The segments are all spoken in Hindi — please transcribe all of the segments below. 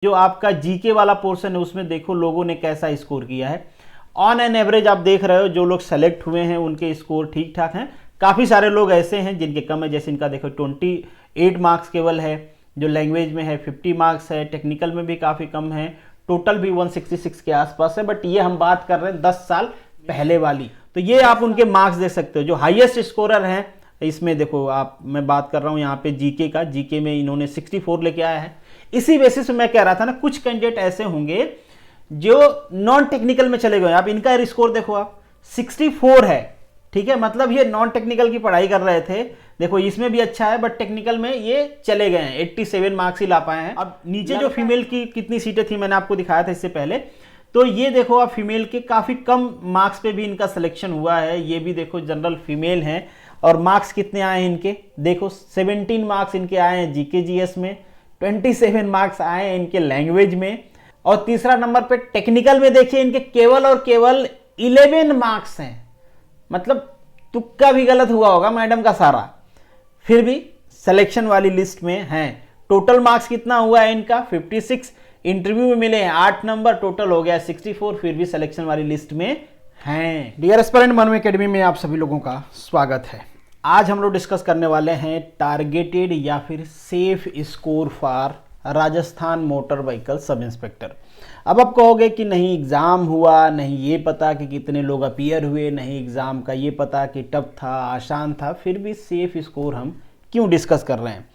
जो आपका जीके वाला पोर्शन है उसमें देखो लोगों ने कैसा स्कोर किया है। ऑन एन एवरेज आप देख रहे हो जो लोग सेलेक्ट हुए हैं उनके स्कोर ठीक ठाक हैं। काफ़ी सारे लोग ऐसे हैं जिनके कम है, जैसे इनका देखो 28 मार्क्स केवल है, जो लैंग्वेज में है 50 मार्क्स है, टेक्निकल में भी काफ़ी कम है, टोटल भी 166 के आसपास है। बट ये हम बात कर रहे हैं 10 साल पहले वाली। तो ये आप उनके मार्क्स देख सकते हो। जो हाईएस्ट स्कोरर हैं इसमें देखो आप, मैं बात कर रहा हूँ यहाँ पे जीके का, जीके में इन्होंने 64 लेके आया है। इसी बेसिस पे मैं कह रहा था ना, कुछ कैंडिडेट ऐसे होंगे जो नॉन टेक्निकल में चले गए। आप इनका स्कोर देखो, आप 64 है, ठीक है, मतलब ये नॉन टेक्निकल की पढ़ाई कर रहे थे। देखो इसमें भी अच्छा है बट टेक्निकल में ये चले गए हैं, 87 मार्क्स ही ला पाए हैं। अब नीचे जो फीमेल की कितनी सीटें थी मैंने आपको दिखाया था इससे पहले, तो ये देखो आप फीमेल के काफ़ी कम मार्क्स पे भी इनका सिलेक्शन हुआ है। ये भी देखो जनरल फीमेल हैं और मार्क्स कितने आए हैं इनके, देखो 17 मार्क्स इनके आए हैं जीके जीएस में, 27 मार्क्स आए हैं इनके लैंग्वेज में, और तीसरा नंबर पे टेक्निकल में देखिए इनके केवल और केवल 11 मार्क्स हैं। मतलब तुक्का भी गलत हुआ होगा मैडम का सारा, फिर भी सिलेक्शन वाली लिस्ट में हैं। टोटल मार्क्स कितना हुआ है इनका 56, इंटरव्यू में मिले हैं 8 नंबर, टोटल हो गया 64, फिर भी सिलेक्शन वाली लिस्ट में हैं। डियर एस्पिरेंट मनू एकेडमी में आप सभी लोगों का स्वागत है। आज हम लोग डिस्कस करने वाले हैं टारगेटेड या फिर safe score for Rajasthan motor vehicle sub inspector. अब आप कहोगे कि नहीं एग्ज़ाम हुआ, नहीं ये पता कि कितने लोग अपीयर हुए, नहीं एग्ज़ाम का ये पता कि टफ था आसान था, फिर भी सेफ स्कोर हम क्यों डिस्कस कर रहे हैं।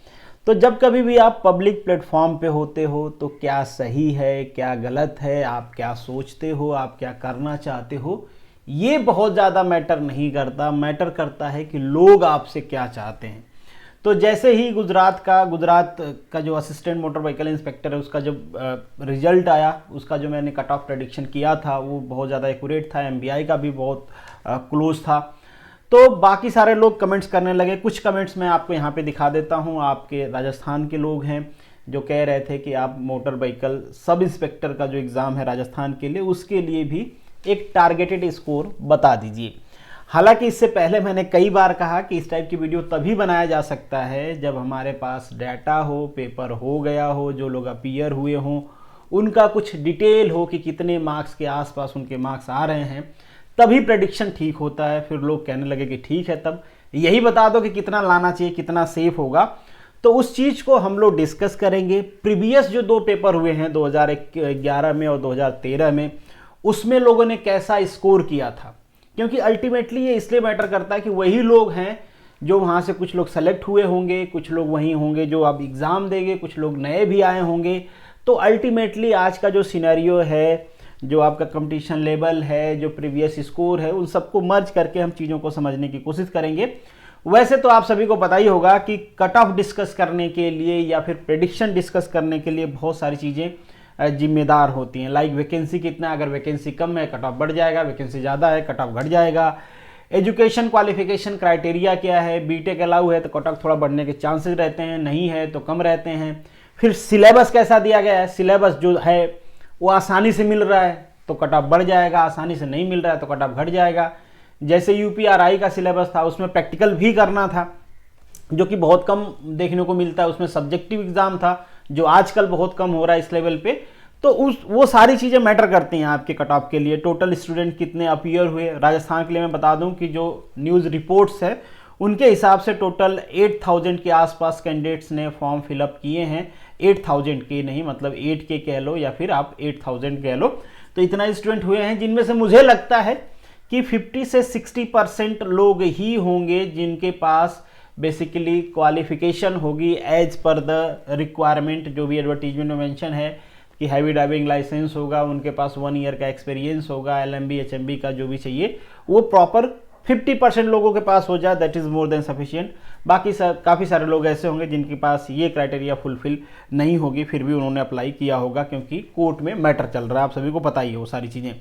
तो जब कभी भी आप पब्लिक प्लेटफॉर्म पे होते हो तो क्या सही है क्या गलत है, आप क्या सोचते हो, आप क्या करना चाहते हो, ये बहुत ज़्यादा मैटर नहीं करता। मैटर करता है कि लोग आपसे क्या चाहते हैं। तो जैसे ही गुजरात का जो असिस्टेंट मोटर व्हीकल इंस्पेक्टर है उसका जब रिजल्ट आया, उसका जो मैंने कट ऑफ प्रेडिक्शन किया था वो बहुत ज़्यादा एक्यूरेट था, एमबीआई का भी बहुत क्लोज था। तो बाकी सारे लोग कमेंट्स करने लगे। कुछ कमेंट्स मैं आपको यहाँ पे दिखा देता हूँ। आपके राजस्थान के लोग हैं जो कह रहे थे कि आप मोटर व्हीकल सब इंस्पेक्टर का जो एग्ज़ाम है राजस्थान के लिए, उसके लिए भी एक टारगेटेड स्कोर बता दीजिए। हालांकि इससे पहले मैंने कई बार कहा कि इस टाइप की वीडियो तभी बनाया जा सकता है जब हमारे पास डाटा हो, पेपर हो गया हो, जो लोग अपीयर हुए हों उनका कुछ डिटेल हो कि कितने मार्क्स के आसपास उनके मार्क्स आ रहे हैं, तभी प्रेडिक्शन ठीक होता है। फिर लोग कहने लगे कि ठीक है, तब यही बता दो कि कितना लाना चाहिए, कितना सेफ होगा। तो उस चीज़ को हम लोग डिस्कस करेंगे। प्रीवियस जो 2 पेपर हुए हैं 2011 में और 2013 में, उसमें लोगों ने कैसा स्कोर किया था, क्योंकि अल्टीमेटली ये इसलिए मैटर करता है कि वही लोग हैं जो वहाँ से कुछ लोग सेलेक्ट हुए होंगे, कुछ लोग वहीं होंगे जो अब एग्ज़ाम देंगे, कुछ लोग नए भी आए होंगे। तो अल्टीमेटली आज का जो सिनेरियो है, जो आपका कंपटीशन लेवल है, जो प्रीवियस स्कोर है, उन सबको मर्ज करके हम चीज़ों को समझने की कोशिश करेंगे। वैसे तो आप सभी को पता ही होगा कि कट ऑफ डिस्कस करने के लिए या फिर प्रेडिक्शन डिस्कस करने के लिए बहुत सारी चीज़ें जिम्मेदार होती हैं। लाइक वैकेंसी कितना, अगर वैकेंसी कम है कट ऑफ बढ़ जाएगा, वैकेंसी ज़्यादा है कट ऑफ घट जाएगा। एजुकेशन क्वालिफिकेशन क्राइटेरिया क्या है, बीटेक अलाउ है तो कट ऑफ थोड़ा बढ़ने के चांसेस रहते हैं, नहीं है तो कम रहते हैं। फिर सिलेबस कैसा दिया गया है, सिलेबस जो है वो आसानी से मिल रहा है तो कट ऑफ बढ़ जाएगा, आसानी से नहीं मिल रहा है तो कट ऑफ घट जाएगा। जैसे यूपीआरआई का सिलेबस था, उसमें प्रैक्टिकल भी करना था जो कि बहुत कम देखने को मिलता है, उसमें सब्जेक्टिव एग्जाम था जो आजकल बहुत कम हो रहा है इस लेवल पे। तो वो सारी चीज़ें मैटर करती हैं आपके कट ऑफ के लिए। टोटल स्टूडेंट कितने अपीयर हुए राजस्थान के लिए, मैं बता दूं कि जो न्यूज़ रिपोर्ट्स है उनके हिसाब से टोटल 8000 के आसपास कैंडिडेट्स ने फॉर्म फिलअप किए हैं। 8000 के नहीं, मतलब 8 के कह लो या फिर आप 8000 कह लो, तो इतना स्टूडेंट हुए हैं, जिनमें से मुझे लगता है कि 50 से 60% लोग ही होंगे जिनके पास बेसिकली क्वालिफिकेशन होगी एज पर द रिक्वायरमेंट। जो भी एडवर्टीजमेंट में मेंशन है कि हैवी ड्राइविंग लाइसेंस होगा, उनके पास 1 ईयर का एक्सपीरियंस होगा, एलएमबी एचएमबी का जो भी चाहिए वो प्रॉपर 50% लोगों के पास हो जाए, that is more than sufficient. बाकी काफ़ी सारे लोग ऐसे होंगे जिनके पास ये क्राइटेरिया फुलफिल नहीं होगी, फिर भी उन्होंने अप्लाई किया होगा क्योंकि कोर्ट में मैटर चल रहा है, आप सभी को पता ही है वो सारी चीज़ें।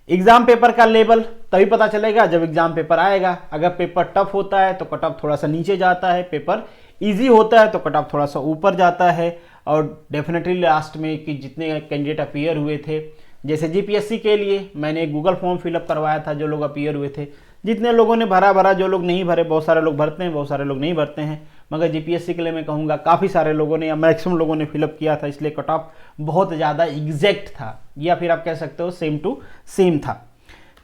एग्जाम पेपर का लेवल तभी पता चलेगा जब एग्जाम पेपर आएगा। अगर पेपर टफ होता है तो कट ऑफ थोड़ा सा नीचे जाता है, पेपर इजी होता है तो कट ऑफ थोड़ा सा ऊपर जाता है। और डेफिनेटली लास्ट में कि जितने कैंडिडेट अपीयर हुए थे, जैसे जीपीएससी के लिए मैंने एक गूगल फॉर्म फिलअप करवाया था, जो लोग अपीयर हुए थे, जितने लोगों ने भरा, जो लोग नहीं भरे, बहुत सारे लोग भरते हैं बहुत सारे लोग नहीं भरते हैं, मगर जीपीएससी के लिए मैं कहूँगा काफ़ी सारे लोगों ने या मैक्सिमम लोगों ने फिलअप किया था, इसलिए कट ऑफ बहुत ज़्यादा एग्जैक्ट था, या फिर आप कह सकते हो सेम टू सेम था।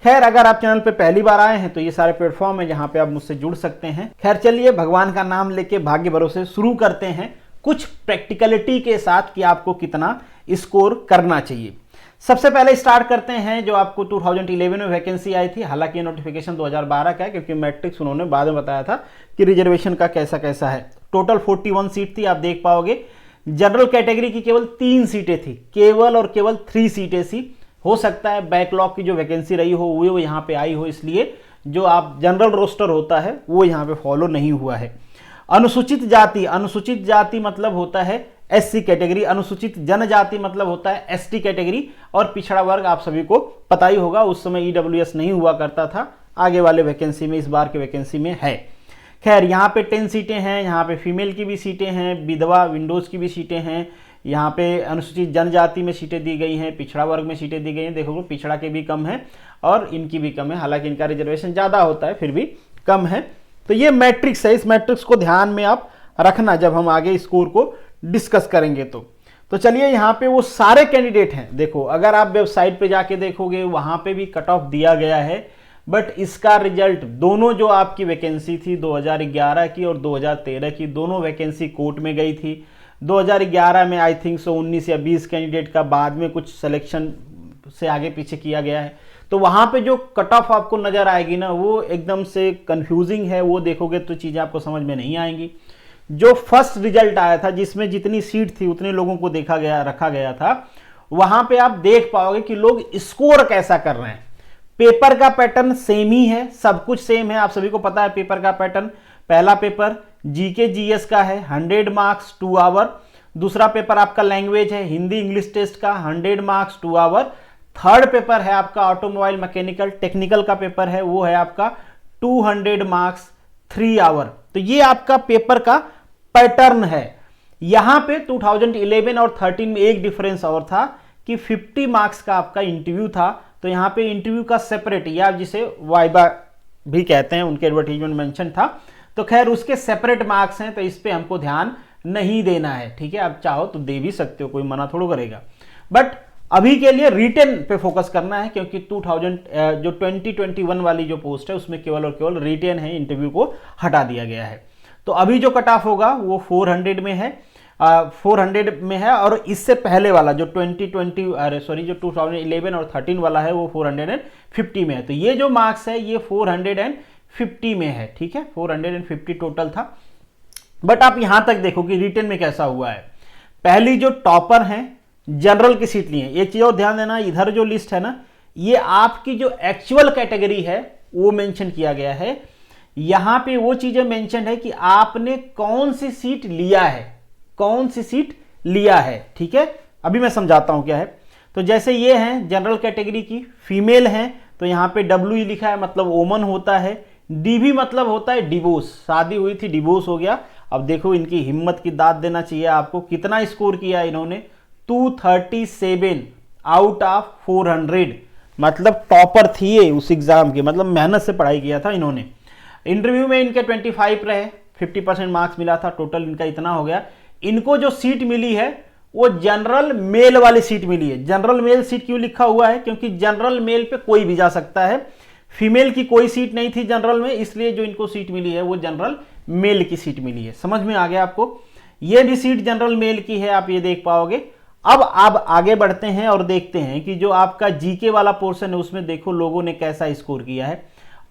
खैर, अगर आप चैनल पे पहली बार आए हैं तो ये सारे प्लेटफॉर्म है जहाँ पे आप मुझसे जुड़ सकते हैं। खैर चलिए, भगवान का नाम लेके भाग्य भरोसे शुरू करते हैं कुछ प्रैक्टिकलिटी के साथ कि आपको कितना स्कोर करना चाहिए। सबसे पहले स्टार्ट करते हैं जो आपको 2011 में वैकेंसी आई थी, हालांकि ये नोटिफिकेशन 2012 का है क्योंकि मैट्रिक्स उन्होंने बाद में बताया था कि रिजर्वेशन का कैसा कैसा है। टोटल 41 सीट थी, आप देख पाओगे। जनरल कैटेगरी की केवल 3 सीटें थी, केवल और केवल 3 सीटें थी। हो सकता है बैकलॉग की जो वैकेंसी रही हो वो यहाँ पे आई हो, इसलिए जो आप जनरल रोस्टर होता है वो यहाँ पे फॉलो नहीं हुआ है। अनुसूचित जाति मतलब होता है एससी कैटेगरी, अनुसूचित जनजाति मतलब होता है एसटी कैटेगरी, और पिछड़ा वर्ग आप सभी को पता ही होगा, उस समय ईडब्ल्यूएस नहीं हुआ करता था, आगे वाले वैकेंसी में, इस बार के वैकेंसी में है। खैर, यहाँ पे 10 सीटें हैं, यहाँ पे फीमेल की भी सीटें हैं, विधवा विंडोज की भी सीटें हैं, यहाँ पे अनुसूचित जनजाति में सीटें दी गई हैं, पिछड़ा वर्ग में सीटें दी गई हैं। देखो पिछड़ा के भी कम है और इनकी भी कम है, हालांकि इनका रिजर्वेशन ज़्यादा होता है फिर भी कम है। तो ये मैट्रिक्स है, इस मैट्रिक्स को ध्यान में आप रखना जब हम आगे स्कोर को डिस्कस करेंगे। तो चलिए, यहाँ पे वो सारे कैंडिडेट हैं। देखो, अगर आप वेबसाइट पे जाके देखोगे वहाँ पे भी कट ऑफ दिया गया है, बट इसका रिजल्ट दोनों जो आपकी वैकेंसी थी 2011 की और 2013 की, दोनों वैकेंसी कोर्ट में गई थी। 2011 में आई थिंक 19 या 20 कैंडिडेट का बाद में कुछ सिलेक्शन से आगे पीछे किया गया है। तो वहाँ पे जो कट ऑफ आपको नज़र आएगी ना, वो एकदम से कंफ्यूजिंग है, वो देखोगे तो चीज़ें आपको समझ में नहीं आएंगी। जो फर्स्ट रिजल्ट आया था जिसमें जितनी सीट थी उतने लोगों को रखा गया था, वहां पे आप देख पाओगे कि लोग स्कोर कैसा कर रहे हैं। पेपर का पैटर्न सेम ही है, सब कुछ सेम है, आप सभी को पता है पेपर का पैटर्न। पहला पेपर जीके जीएस का है 100 मार्क्स 2 आवर। दूसरा पेपर आपका लैंग्वेज है, हिंदी इंग्लिश टेस्ट का 100 मार्क्स 2 आवर। थर्ड पेपर है आपका ऑटोमोबाइल मैकेनिकल टेक्निकल का पेपर है, वो है आपका 200 मार्क्स 3 आवर। तो ये आपका पेपर का पैटर्न है। यहां पे 2011 और 13 में एक डिफरेंस और था कि 50 मार्क्स का आपका इंटरव्यू था। तो यहां पे इंटरव्यू का सेपरेट, या जिसे वाइबा भी कहते हैं, उनके एडवर्टीजमेंट मेंशन था। तो खैर उसके सेपरेट मार्क्स हैं, तो इस पे हमको ध्यान नहीं देना है, ठीक है। आप चाहो तो दे भी सकते हो, कोई मना थोड़ा करेगा, बट अभी के लिए रिटेन पे फोकस करना है क्योंकि 2021 वाली जो पोस्ट है उसमें केवल और केवल रिटेन है, इंटरव्यू को हटा दिया गया है। तो अभी जो कट ऑफ होगा वो 400 में है, 400 में है, और इससे पहले वाला जो 2011 और 13 वाला है वो 450 में है। तो ये जो मार्क्स है ये 450 में है, ठीक है, 450 टोटल था। बट आप यहां तक देखो कि रिटेन में कैसा हुआ है। पहली जो टॉपर हैं जनरल की सीट ली है। एक चीज और ध्यान देना, इधर जो लिस्ट है ना, ये आपकी जो एक्चुअल कैटेगरी है वो मेंशन किया गया है। यहां पे वो चीजें मेंशन है कि आपने कौन सी सीट लिया है, कौन सी सीट लिया है, ठीक है। अभी मैं समझाता हूं क्या है। तो जैसे ये हैं जनरल कैटेगरी की, फीमेल हैं, तो यहां पे डब्ल्यू लिखा है, मतलब वोमन होता है। डीवी मतलब होता है डिवोर्स, शादी हुई थी डिवोर्स हो गया। अब देखो इनकी हिम्मत की दाद देना चाहिए आपको, कितना स्कोर किया इन्होंने, 237 आउट ऑफ 400, मतलब टॉपर थी ये उस एग्जाम के, मतलब मेहनत से पढ़ाई किया था इन्होंने। इंटरव्यू में इनके 25 रहे, 50% मार्क्स मिला था, टोटल इनका इतना हो गया। इनको जो सीट मिली है वो जनरल मेल वाली सीट मिली है। जनरल मेल सीट क्यों लिखा हुआ है, क्योंकि जनरल मेल पे कोई भी जा सकता है। फीमेल की कोई सीट नहीं थी जनरल में, इसलिए जो इनको सीट मिली है वो जनरल मेल की सीट मिली है। समझ में आ गया आपको। ये भी सीट जनरल मेल की है, आप ये देख पाओगे। अब आप आगे बढ़ते हैं और देखते हैं कि जो आपका जीके वाला पोर्शन है उसमें देखो लोगों ने कैसा स्कोर किया है।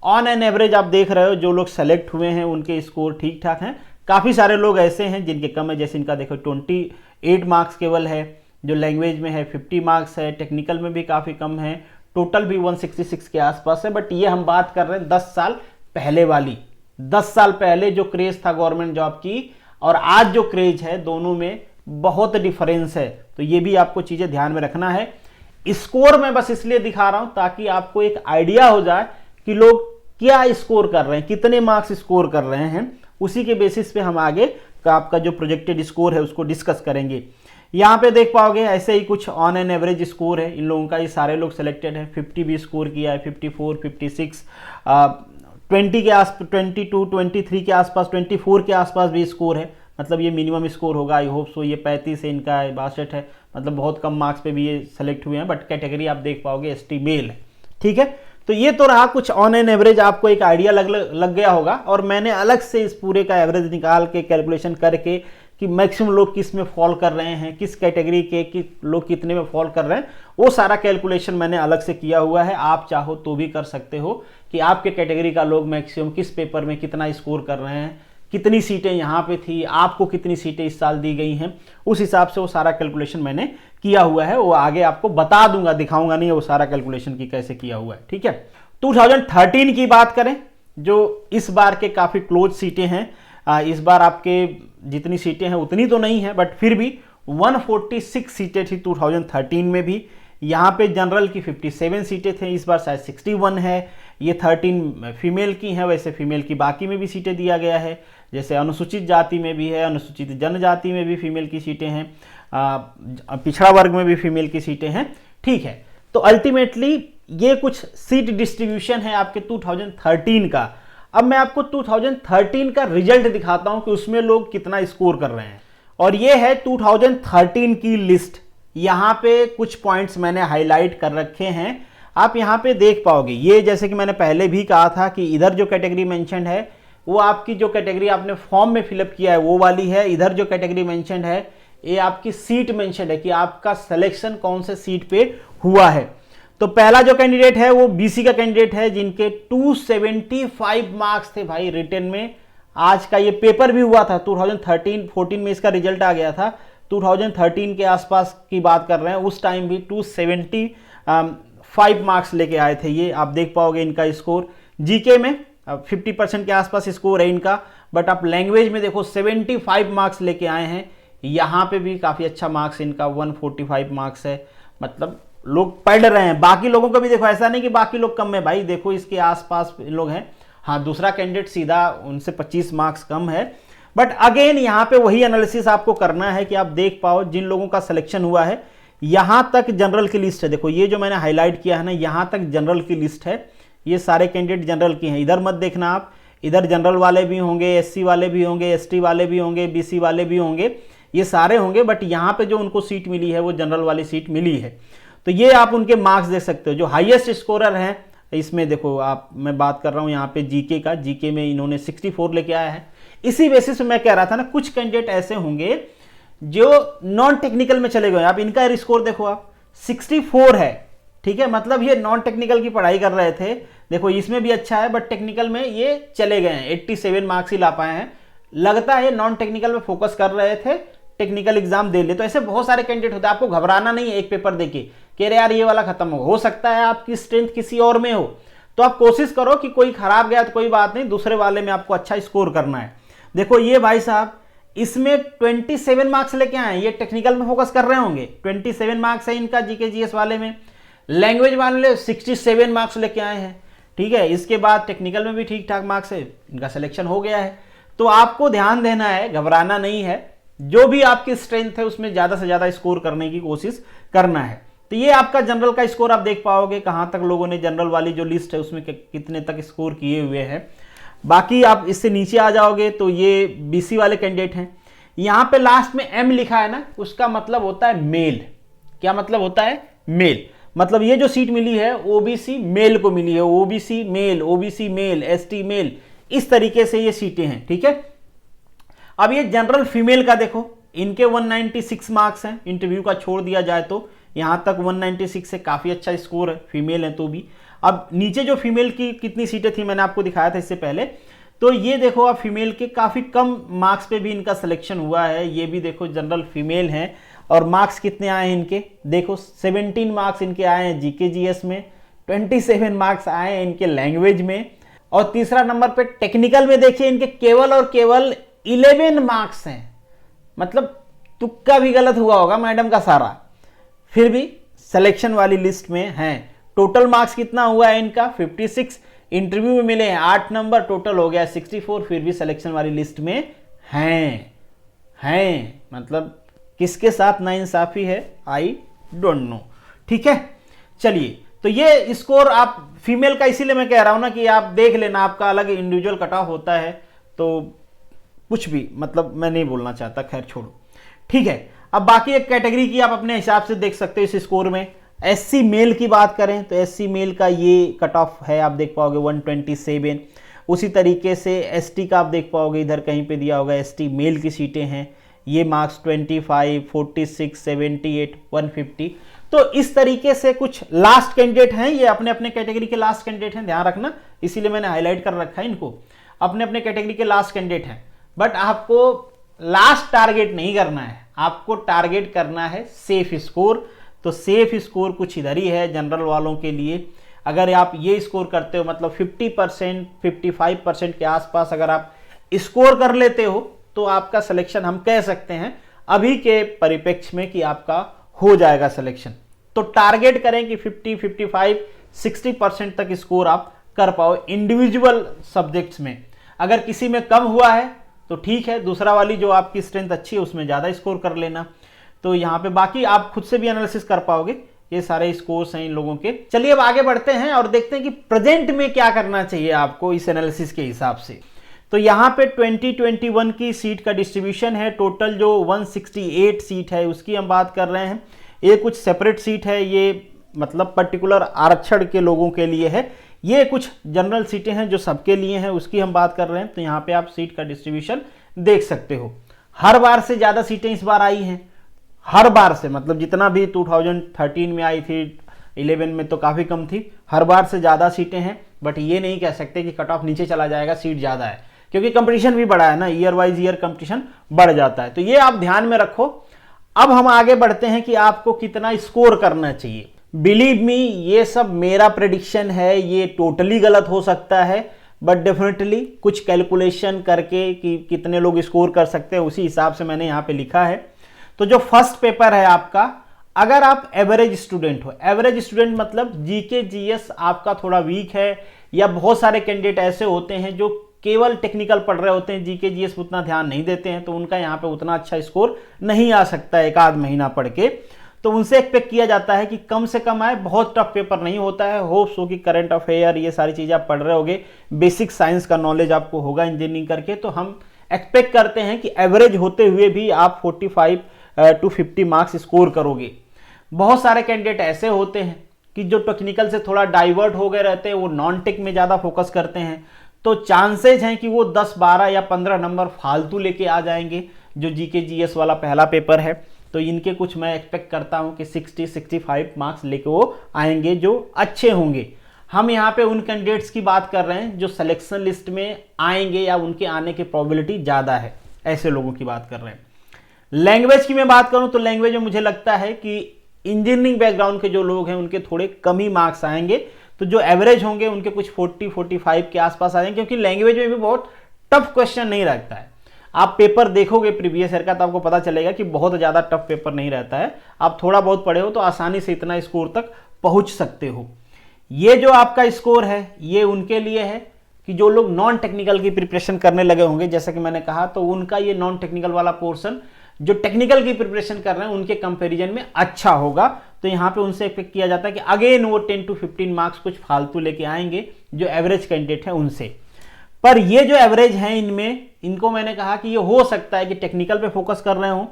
ऑन एन एवरेज आप देख रहे हो जो लोग सेलेक्ट हुए हैं उनके स्कोर ठीक ठाक हैं। काफ़ी सारे लोग ऐसे हैं जिनके कम है, जैसे इनका देखो 28 मार्क्स केवल है, जो लैंग्वेज में है 50 मार्क्स है, टेक्निकल में भी काफ़ी कम है, टोटल भी 166 के आसपास है। बट ये हम बात कर रहे हैं 10 साल पहले वाली। 10 साल पहले जो क्रेज था गवर्नमेंट जॉब की और आज जो क्रेज है, दोनों में बहुत डिफरेंस है। तो ये भी आपको चीज़ें ध्यान में रखना है। स्कोर मैं बस इसलिए दिखा रहा हूं ताकि आपको एक आइडिया हो जाए कि लोग क्या स्कोर कर रहे हैं, कितने मार्क्स स्कोर कर रहे हैं। उसी के बेसिस पे हम आगे का आपका जो प्रोजेक्टेड स्कोर है उसको डिस्कस करेंगे। यहाँ पे देख पाओगे ऐसे ही कुछ ऑन एन एवरेज स्कोर है इन लोगों का। ये सारे लोग सिलेक्टेड है, 50 भी स्कोर किया है, 54, 56, 20 के आस 22, 23 के आसपास, 24 के आसपास भी स्कोर है, मतलब ये मिनिमम स्कोर होगा। I hope so. ये 35 है, इनका 62 है, मतलब बहुत कम मार्क्स पे भी ये सेलेक्ट हुए हैं, बट कैटेगरी आप देख पाओगे ST मेल है। ठीक है, तो ये तो रहा कुछ ऑन एन एवरेज, आपको एक आइडिया लग गया होगा। और मैंने अलग से इस पूरे का एवरेज निकाल के कैलकुलेशन करके कि मैक्सिमम लोग किस में फॉल कर रहे हैं, किस कैटेगरी के कि लोग कितने में फॉल कर रहे हैं, वो सारा कैलकुलेशन मैंने अलग से किया हुआ है। आप चाहो तो भी कर सकते हो कि आपके कैटेगरी का लोग मैक्सिमम किस पेपर में कितना स्कोर कर रहे हैं, कितनी सीटें यहाँ पे थी, आपको कितनी सीटें इस साल दी गई हैं, उस हिसाब से वो सारा कैलकुलेशन मैंने किया हुआ है। वो आगे आपको बता दूंगा, दिखाऊंगा नहीं वो सारा कैलकुलेशन की कैसे किया हुआ है। ठीक है, 2013 की बात करें, जो इस बार के काफ़ी क्लोज सीटें हैं। इस बार आपके जितनी सीटें हैं उतनी तो नहीं है, बट फिर भी 146 सीटें थी 2013 में भी। यहाँ पे जनरल की 57 सीटें थे, इस बार शायद 61 है। ये 13 फीमेल की हैं, वैसे फीमेल की बाकी में भी सीटें दिया गया है, जैसे अनुसूचित जाति में भी है, अनुसूचित जनजाति में भी फीमेल की सीटें हैं, पिछड़ा वर्ग में भी फीमेल की सीटें हैं। ठीक है, तो अल्टीमेटली ये कुछ सीट डिस्ट्रीब्यूशन है आपके 2013 का। अब मैं आपको 2013 का रिजल्ट दिखाता हूं कि उसमें लोग कितना स्कोर कर रहे हैं, और ये है 2013 की लिस्ट। यहां पे कुछ पॉइंट्स मैंने हाईलाइट कर रखे हैं, आप यहां पे देख पाओगे। ये जैसे कि मैंने पहले भी कहा था कि इधर जो कैटेगरी मेंशन्ड है वो आपकी जो कैटेगरी आपने फॉर्म में फिलअप किया है वो वाली है। इधर जो कैटेगरी मेंशन्ड है ये आपकी सीट मेंशन्ड है कि आपका सिलेक्शन कौन से सीट पे हुआ है। तो पहला जो कैंडिडेट है वो BC का कैंडिडेट है, जिनके 275 मार्क्स थे भाई रिटन में। आज का ये पेपर भी हुआ था, 2013-14 में इसका रिजल्ट आ गया था। 2013 के आसपास की बात कर रहे हैं, उस टाइम भी 275 मार्क्स लेके आए थे ये। आप देख पाओगे इनका स्कोर। GK में 50% के आसपास स्कोर है इनका, बट आप लैंग्वेज में देखो 75 मार्क्स लेके आए हैं। यहाँ पे भी काफ़ी अच्छा मार्क्स इनका 145 मार्क्स है, मतलब लोग पढ़ रहे हैं। बाकी लोगों का भी देखो, ऐसा नहीं कि बाकी लोग कम है भाई, देखो इसके आसपास लोग हैं। हाँ, दूसरा कैंडिडेट सीधा उनसे 25 मार्क्स कम है, बट अगेन यहाँ पे वही एनालिसिस आपको करना है कि आप देख पाओ जिन लोगों का सिलेक्शन हुआ है। यहाँ तक जनरल की लिस्ट है, देखो ये जो मैंने हाईलाइट किया है ना, यहाँ तक जनरल की लिस्ट है। ये सारे कैंडिडेट जनरल की हैं। इधर मत देखना आप, इधर जनरल वाले भी होंगे, SC वाले भी होंगे, ST वाले भी होंगे, BC वाले भी होंगे, ये सारे होंगे, बट यहाँ पे जो उनको सीट मिली है वो जनरल वाली सीट मिली है। तो ये आप उनके मार्क्स देख सकते हो। जो हाईएस्ट स्कोरर हैं इसमें देखो आप, मैं बात कर रहा हूँ यहाँ पे GK का। GK में इन्होंने 64 लेके आया है। इसी बेसिस पे मैं कह रहा था ना, कुछ कैंडिडेट ऐसे होंगे जो नॉन टेक्निकल में चले गए। आप इनका स्कोर देखो, आप 64 है। ठीक है, मतलब ये नॉन टेक्निकल की पढ़ाई कर रहे थे। देखो इसमें भी अच्छा है, बट टेक्निकल में ये चले गए हैं, 87 मार्क्स ही ला पाए हैं। लगता है ये नॉन टेक्निकल में फोकस कर रहे थे, टेक्निकल एग्जाम दे ले। तो ऐसे बहुत सारे कैंडिडेट होते हैं, आपको घबराना नहीं है एक पेपर देके कि अरे यार ये वाला खत्म हो सकता है आपकी स्ट्रेंथ किसी और में हो। तो आप कोशिश करो कि कोई खराब गया तो कोई बात नहीं, दूसरे वाले में आपको अच्छा स्कोर करना है। देखो ये भाई साहब इसमें 27 मार्क्स लेके आए, ये टेक्निकल में फोकस कर रहे होंगे। 27 मार्क्स है इनका GK GS वाले में। लैंग्वेज वाले 67 मार्क्स लेके आए हैं। ठीक है, इसके बाद टेक्निकल में भी ठीक ठाक मार्क्स है, इनका सिलेक्शन हो गया है। तो आपको ध्यान देना है, घबराना नहीं है। जो भी आपकी स्ट्रेंथ है उसमें ज्यादा से ज्यादा स्कोर करने की कोशिश करना है। तो ये आपका जनरल का स्कोर आप देख पाओगे, कहां तक लोगों ने जनरल वाली जो लिस्ट है उसमें कितने तक स्कोर किए हुए हैं। बाकी आप इससे नीचे आ जाओगे तो ये BC वाले कैंडिडेट हैं। यहां पे लास्ट में M लिखा है ना, उसका मतलब होता है मेल। क्या मतलब होता है? मेल। मतलब ये जो सीट मिली है OBC मेल को मिली है, OBC male, OBC male, ST male, इस तरीके से ये सीटें हैं। ठीक है, अब ये जनरल फीमेल का देखो, इनके 196 मार्क्स हैं, इंटरव्यू का छोड़ दिया जाए तो यहां तक 196 से काफी अच्छा स्कोर है, फीमेल है तो भी। अब नीचे जो फीमेल की कितनी सीटें थी मैंने आपको दिखाया था इससे पहले, तो ये देखो आप फीमेल के काफी कम मार्क्स पे भी इनका सिलेक्शन हुआ है। ये भी देखो जनरल फीमेल है, और मार्क्स कितने आए हैं इनके, देखो 17 मार्क्स इनके आए हैं GK GS में, 27 मार्क्स आए हैं इनके लैंग्वेज में, और तीसरा नंबर पे टेक्निकल में देखिए इनके केवल और केवल 11 मार्क्स हैं। मतलब तुक्का भी गलत हुआ होगा मैडम का सारा, फिर भी सिलेक्शन वाली लिस्ट में हैं। टोटल मार्क्स कितना हुआ है इनका 56, इंटरव्यू में मिले हैं 8 नंबर, टोटल हो गया 64, फिर भी सिलेक्शन वाली लिस्ट में हैं। मतलब किसके साथ नाइंसाफी है, आई डोंट नो। ठीक है, चलिए तो ये स्कोर आप फीमेल का इसीलिए मैं कह रहा हूं ना कि आप देख लेना, आपका अलग इंडिविजुअल कट ऑफ होता है, तो कुछ भी मतलब मैं नहीं बोलना चाहता, खैर छोड़ो, ठीक है। अब बाकी एक कैटेगरी की आप अपने हिसाब से देख सकते हो इस स्कोर में। एससी मेल की बात करें तो एससी मेल का ये कट ऑफ है, आप देख पाओगे 127। उसी तरीके से एसटी का आप देख पाओगे, इधर कहीं पे दिया होगा एसटी मेल की सीटें हैं, ये मार्क्स 25, 46, 78, 150। तो इस तरीके से कुछ लास्ट कैंडिडेट हैं, ये अपने अपने कैटेगरी के लास्ट कैंडिडेट हैं, ध्यान रखना, इसीलिए मैंने हाईलाइट कर रखा है इनको, अपने अपने कैटेगरी के लास्ट कैंडिडेट हैं। बट आपको लास्ट टारगेट नहीं करना है, आपको टारगेट करना है सेफ स्कोर। तो सेफ स्कोर कुछ इधर ही है जनरल वालों के लिए। अगर आप ये स्कोर करते हो, मतलब 50%, 55% के आसपास अगर आप स्कोर कर लेते हो, तो आपका सिलेक्शन हम कह सकते हैं अभी के परिप्रेक्ष्य में कि आपका हो जाएगा सिलेक्शन। तो टारगेट करें कि 50, 55, 60% तक स्कोर आप कर पाओ इंडिविजुअल सब्जेक्ट्स में। अगर किसी में कम हुआ है तो ठीक है, दूसरा वाली जो आपकी स्ट्रेंथ अच्छी है उसमें ज़्यादा स्कोर कर लेना। तो यहाँ पे बाकी आप खुद से भी एनालिसिस कर पाओगे, ये सारे स्कोर्स हैं इन लोगों के। चलिए अब आगे बढ़ते हैं और देखते हैं कि प्रेजेंट में क्या करना चाहिए आपको इस एनालिसिस के हिसाब से। तो यहाँ पे 2021 की सीट का डिस्ट्रीब्यूशन है, टोटल जो 168 सीट है उसकी हम बात कर रहे हैं। ये कुछ सेपरेट सीट है, ये मतलब पर्टिकुलर आरक्षण के लोगों के लिए है, ये कुछ जनरल सीटें हैं जो सबके लिए हैं, उसकी हम बात कर रहे हैं। तो यहाँ पे आप सीट का डिस्ट्रीब्यूशन देख सकते हो। हर बार से ज़्यादा सीटें इस बार आई हैं, हर बार से, मतलब जितना भी 2013 में आई थी, 11 में तो काफ़ी कम थी, हर बार से ज़्यादा सीटें हैं। बट ये नहीं कह सकते कि कट ऑफ नीचे चला जाएगा, सीट ज़्यादा है, क्योंकि कंपटीशन भी बढ़ा है ना, ईयर वाइज ईयर कंपटीशन बढ़ जाता है। तो ये आप ध्यान में रखो। अब हम आगे बढ़ते हैं कि आपको कितना स्कोर करना चाहिए। बिलीव मी, ये सब मेरा प्रेडिक्शन है, ये टोटली गलत हो सकता है, बट डेफिनेटली कुछ कैलकुलेशन करके कि कितने लोग स्कोर कर सकते हैं उसी हिसाब से मैंने यहाँ पे लिखा है। तो जो फर्स्ट पेपर है आपका, अगर आप एवरेज स्टूडेंट हो, एवरेज स्टूडेंट मतलब जीके जीएस आपका थोड़ा वीक है, या बहुत सारे कैंडिडेट ऐसे होते हैं जो केवल टेक्निकल पढ़ रहे होते हैं, जीके जीएस उतना ध्यान नहीं देते हैं, तो उनका यहाँ पे उतना अच्छा स्कोर नहीं आ सकता एक आध महीना पढ़ के। तो उनसे एक्सपेक्ट किया जाता है कि कम से कम आए, बहुत टफ पेपर नहीं होता है। होप्स हो कि करंट अफेयर ये सारी चीज़ें आप पढ़ रहे होगे, बेसिक साइंस का नॉलेज आपको होगा इंजीनियरिंग करके, तो हम एक्सपेक्ट करते हैं कि एवरेज होते हुए भी आप 45 to 50 मार्क्स स्कोर करोगे। बहुत सारे कैंडिडेट ऐसे होते हैं कि जो टेक्निकल से थोड़ा डाइवर्ट हो गए रहते हैं, वो नॉन टेक में ज़्यादा फोकस करते हैं, तो चांसेज हैं कि वो 10, 12 या 15 नंबर फालतू लेके आ जाएंगे जो जीके जीएस वाला पहला पेपर है। तो इनके कुछ मैं एक्सपेक्ट करता हूं कि 60, 65 मार्क्स लेके वो आएंगे जो अच्छे होंगे। हम यहाँ पे उन कैंडिडेट्स की बात कर रहे हैं जो सिलेक्शन लिस्ट में आएंगे या उनके आने की प्रोबेबिलिटी ज़्यादा है, ऐसे लोगों की बात कर रहे हैं। लैंग्वेज की मैं बात करूं तो लैंग्वेज में मुझे लगता है कि इंजीनियरिंग बैकग्राउंड के जो लोग हैं उनके थोड़े कम ही मार्क्स आएंगे, तो जो एवरेज होंगे उनके कुछ 40, 45 के आसपास आ जाएंगे, क्योंकि लैंग्वेज में भी बहुत टफ क्वेश्चन नहीं रहता है। आप पेपर देखोगे प्रीवियस ईयर का तो आपको पता चलेगा कि बहुत ज़्यादा टफ पेपर नहीं रहता है। आप थोड़ा बहुत पढ़े हो तो आसानी से इतना स्कोर तक पहुंच सकते हो। ये जो आपका स्कोर है ये उनके लिए है कि जो लोग नॉन टेक्निकल की प्रिपरेशन करने लगे होंगे, जैसा कि मैंने कहा, तो उनका ये नॉन टेक्निकल वाला पोर्शन जो टेक्निकल की प्रिपरेशन कर रहे हैं उनके कंपैरिजन में अच्छा होगा। तो यहाँ पे उनसे एक्सपेक्ट किया जाता है कि अगेन वो 10 to 15 मार्क्स कुछ फालतू लेके आएंगे जो एवरेज कैंडिडेट है उनसे। पर ये जो एवरेज है इनमें, इनको मैंने कहा कि ये हो सकता है कि टेक्निकल पे फोकस कर रहे हो,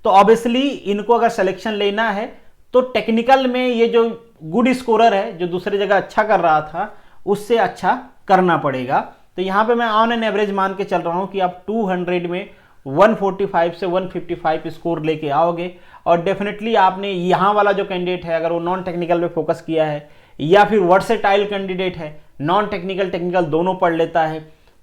तो ऑब्वियसली इनको अगर सिलेक्शन लेना है तो टेक्निकल में ये जो गुड स्कोरर है जो दूसरी जगह अच्छा कर रहा था उससे अच्छा करना पड़ेगा। तो यहाँ पे मैं ऑन एन एवरेज मान के चल रहा हूँ कि आप 200 में 145 से 155 स्कोर लेके आओगे। और डेफिनेटली आपने यहाँ वाला जो कैंडिडेट है, अगर वो नॉन टेक्निकल पे फोकस किया है या फिर वर्सेटाइल कैंडिडेट है, नॉन टेक्निकल टेक्निकल दोनों पढ़ लेता है,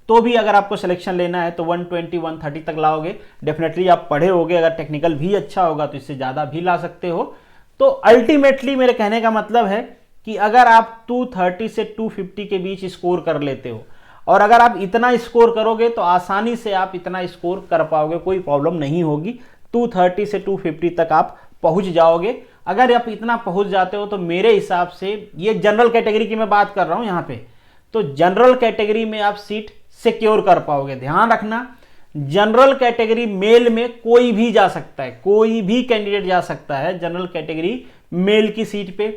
तो भी अगर आपको सिलेक्शन लेना है तो 120, 130 तक लाओगे। डेफिनेटली आप पढ़े होगे, अगर टेक्निकल भी अच्छा होगा तो इससे ज़्यादा भी ला सकते हो। तो अल्टीमेटली मेरे कहने का मतलब है कि अगर आप 230 से 250 के बीच स्कोर कर लेते हो, और अगर आप इतना स्कोर करोगे तो आसानी से आप इतना स्कोर कर पाओगे, कोई प्रॉब्लम नहीं होगी। 230 से 250 तक आप पहुंच जाओगे। अगर आप इतना पहुंच जाते हो तो मेरे हिसाब से, ये जनरल कैटेगरी की मैं बात कर रहा हूं यहाँ पे, तो जनरल कैटेगरी में आप सीट सिक्योर कर पाओगे। ध्यान रखना, जनरल कैटेगरी मेल में कोई भी जा सकता है, कोई भी कैंडिडेट जा सकता है जनरल कैटेगरी मेल की सीट पे।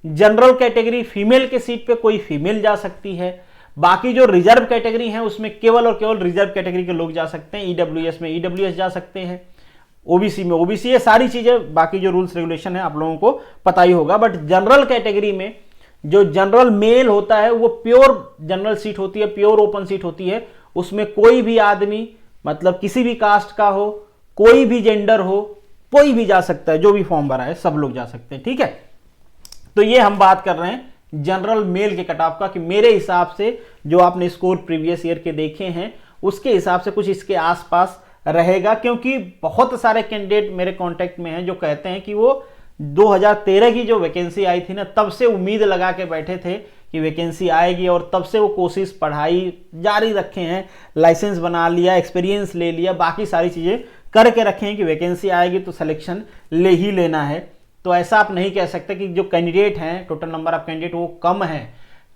जनरल कैटेगरी फीमेल के सीट पे कोई फीमेल जा सकती है। बाकी जो रिजर्व कैटेगरी है उसमें केवल और केवल रिजर्व कैटेगरी के लोग जा सकते हैं। ईडब्ल्यूएस में ईडब्ल्यूएस जा सकते हैं, ओबीसी में ओबीसी, ये सारी चीजें बाकी जो रूल्स रेगुलेशन है आप लोगों को पता ही होगा। बट जनरल कैटेगरी में जो जनरल मेल होता है वो प्योर जनरल सीट होती है, प्योर ओपन सीट होती है। उसमें कोई भी आदमी, मतलब किसी भी कास्ट का हो, कोई भी जेंडर हो, कोई भी जा सकता है, जो भी फॉर्म भरा है सब लोग जा सकते हैं, ठीक है। तो ये हम बात कर रहे हैं जनरल मेल के कट ऑफ का कि मेरे हिसाब से जो आपने स्कोर प्रीवियस ईयर के देखे हैं उसके हिसाब से कुछ इसके आसपास रहेगा, क्योंकि बहुत सारे कैंडिडेट मेरे कांटेक्ट में हैं जो कहते हैं कि वो 2013 की जो वैकेंसी आई थी ना, तब से उम्मीद लगा के बैठे थे कि वैकेंसी आएगी और तब से वो कोशिश पढ़ाई जारी रखे हैं, लाइसेंस बना लिया, एक्सपीरियंस ले लिया, बाकी सारी चीज़ें करके रखे हैं कि वैकेंसी आएगी तो सिलेक्शन ले ही लेना है। तो ऐसा आप नहीं कह सकते कि जो कैंडिडेट हैं, टोटल नंबर ऑफ कैंडिडेट वो कम है।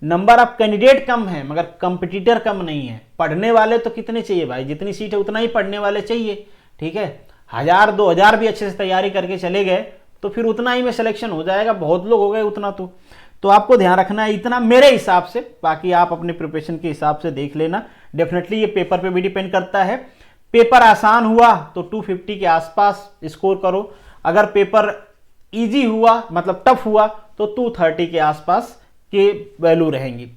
नंबर ऑफ कैंडिडेट कम है मगर कंपटीटर कम नहीं है। पढ़ने वाले तो कितने चाहिए भाई, जितनी सीट है उतना ही पढ़ने वाले चाहिए, ठीक है। 1000 2000 भी अच्छे से तैयारी करके चले गए तो फिर उतना ही में सिलेक्शन हो जाएगा, बहुत लोग हो गए उतना। तो आपको ध्यान रखना है इतना मेरे हिसाब से, बाकी आप अपने प्रिपरेशन के हिसाब से देख लेना। डेफिनेटली ये पेपर पे भी डिपेंड करता है। पेपर आसान हुआ तो 250 के आसपास स्कोर करो, अगर पेपर इजी हुआ मतलब टफ हुआ तो 230 के आसपास के वैल्यू रहेंगी।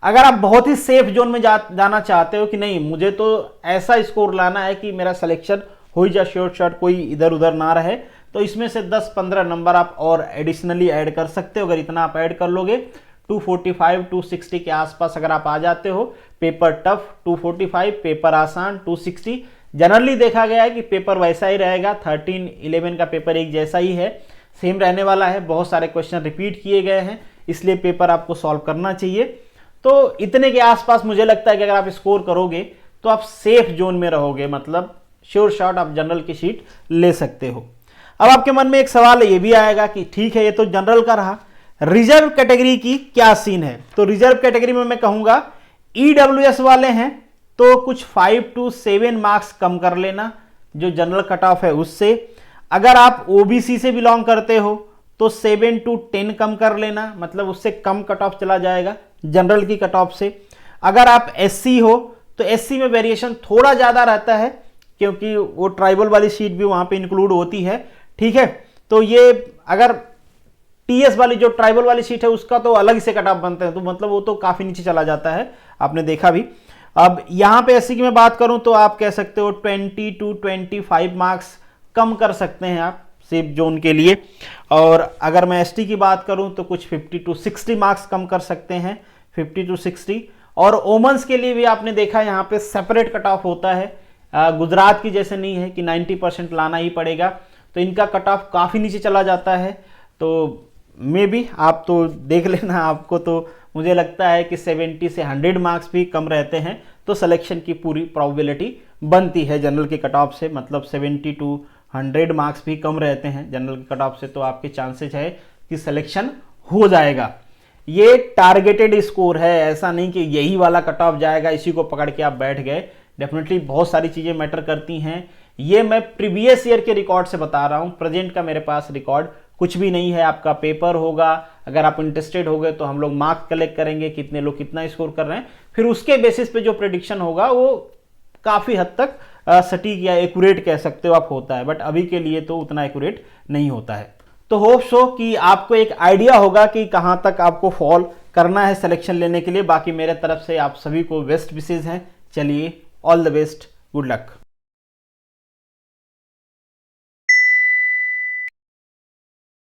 अगर आप बहुत ही सेफ जोन में जाना चाहते हो कि नहीं मुझे तो ऐसा स्कोर लाना है कि मेरा सिलेक्शन हो ही जाए शॉर्ट शॉर्ट, कोई इधर उधर ना रहे, तो इसमें से 10-15 नंबर आप और एडिशनली ऐड कर सकते हो। अगर इतना आप ऐड कर लोगे 245 260 के आसपास अगर आप आ जाते हो, पेपर टफ 245, पेपर आसान 260। जनरली देखा गया है कि पेपर वैसा ही रहेगा, 13-11 का पेपर एक जैसा ही है, सेम रहने वाला है। बहुत सारे क्वेश्चन रिपीट किए गए हैं, इसलिए पेपर आपको सॉल्व करना चाहिए। तो इतने के आसपास मुझे लगता है कि अगर आप स्कोर करोगे तो आप सेफ जोन में रहोगे, मतलब श्योर शॉट आप जनरल की सीट ले सकते हो। अब आपके मन में एक सवाल ये भी आएगा कि ठीक है ये तो जनरल का रहा, रिजर्व कैटेगरी की क्या सीन है। तो रिजर्व कैटेगरी में मैं कहूंगा ईडब्ल्यूएस वाले हैं तो कुछ 5 to 7 मार्क्स कम कर लेना जो जनरल कट ऑफ है उससे। अगर आप ओबीसी से बिलोंग करते हो तो 7 to 10 कम कर लेना, मतलब उससे कम कट ऑफ चला जाएगा जनरल की कट ऑफ से। अगर आप एससी हो तो एससी में वेरिएशन थोड़ा ज्यादा रहता है क्योंकि वो ट्राइबल वाली सीट भी वहां पे इंक्लूड होती है, ठीक है। तो ये अगर टीएस वाली जो ट्राइबल वाली सीट है उसका तो अलग से कट ऑफ बनते हैं, तो मतलब वो तो काफी नीचे चला जाता है, आपने देखा भी। अब यहां पे एससी की मैं बात करूं तो आप कह सकते हो 20 to 25 मार्क्स कम कर सकते हैं आप सेफ जोन के लिए। और अगर मैं एसटी की बात करूं तो कुछ 50 to 60 मार्क्स कम कर सकते हैं, 50 to 60। और ओमेंस के लिए भी आपने देखा यहाँ पे सेपरेट कट ऑफ होता है, गुजरात की जैसे नहीं है कि 90% लाना ही पड़ेगा, तो इनका कट ऑफ काफ़ी नीचे चला जाता है। तो मे बी आप तो देख लेना, आपको तो मुझे लगता है कि 70 से 100 मार्क्स भी कम रहते हैं तो सिलेक्शन की पूरी प्रोबेबिलिटी बनती है जनरल के कट ऑफ से, मतलब 70 to 100 मार्क्स भी कम रहते हैं जनरल के कट ऑफ से, तो आपके चांसेस है कि सिलेक्शन हो जाएगा। ये टारगेटेड स्कोर है, ऐसा नहीं कि यही वाला कट ऑफ जाएगा इसी को पकड़ के आप बैठ गए। डेफिनेटली बहुत सारी चीज़ें मैटर करती हैं। ये मैं प्रीवियस ईयर के रिकॉर्ड से बता रहा हूँ, प्रेजेंट का मेरे पास रिकॉर्ड कुछ भी नहीं है। आपका पेपर होगा, अगर आप इंटरेस्टेड हो गए तो हम लोग मार्क कलेक्ट करेंगे कितने लोग कितना स्कोर कर रहे हैं, फिर उसके बेसिस पे जो प्रेडिक्शन होगा वो काफ़ी हद तक सटीक या एक्यूरेट कह सकते हो आप होता है, बट अभी के लिए तो उतना एक्यूरेट नहीं होता है। तो होप सो कि आपको एक आइडिया होगा कि कहाँ तक आपको फॉल करना है सिलेक्शन लेने के लिए। बाकी मेरे तरफ से आप सभी को बेस्ट विशेज हैं। चलिए, all the best, good luck.